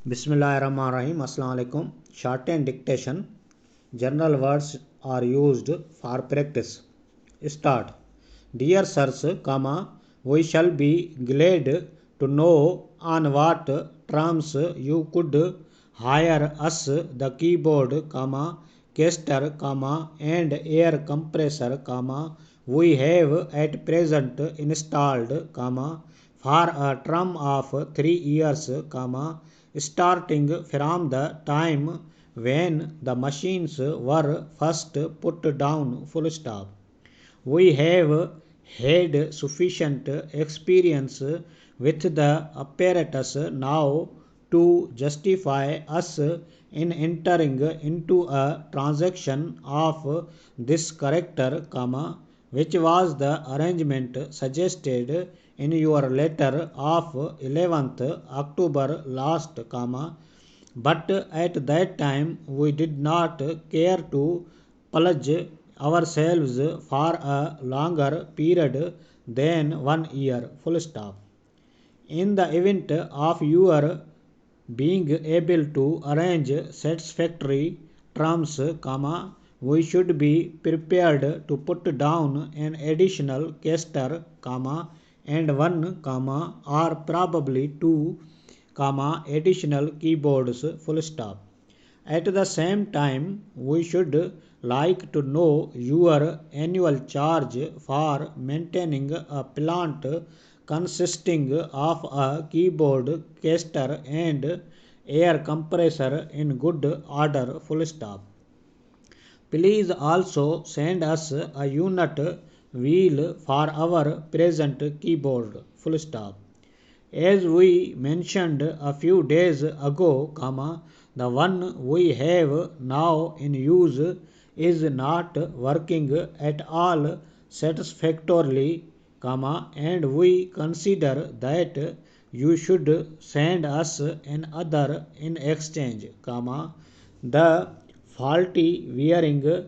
Bismillahirrahmanirrahim. Assalamu alaikum. Shorthand dictation. General words are used for practice. Start. Dear sirs, we shall be glad to know on what terms you could hire us the keyboard, caster, and air compressor, we have at present installed, for a term of 3 years, starting from the time when the machines were first put down, full stop. We have had sufficient experience with the apparatus now to justify us in entering into a transaction of this character, which was the arrangement suggested in your letter of 11th October last, but at that time we did not care to pledge ourselves for a longer period than 1 year, full stop. In the event of your being able to arrange satisfactory terms, we should be prepared to put down an additional caster, and one, or probably two, additional keyboards, full stop. At the same time, we should like to know your annual charge for maintaining a plant consisting of a keyboard, caster, and air compressor in good order, full stop. Please also send us a unit wheel for our present keyboard, full stop. As we mentioned a few days ago, the one we have now in use is not working at all satisfactorily, and we consider that you should send us another in exchange, the faulty wearing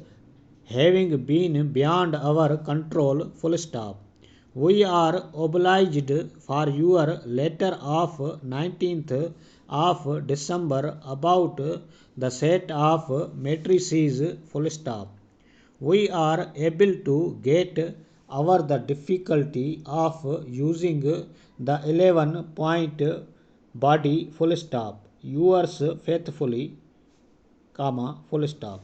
having been beyond our control, full stop. We are obliged for your letter of 19th of December about the set of matrices, full stop. We are able to get over the difficulty of using the 11-point body, full stop. Yours faithfully, full stop.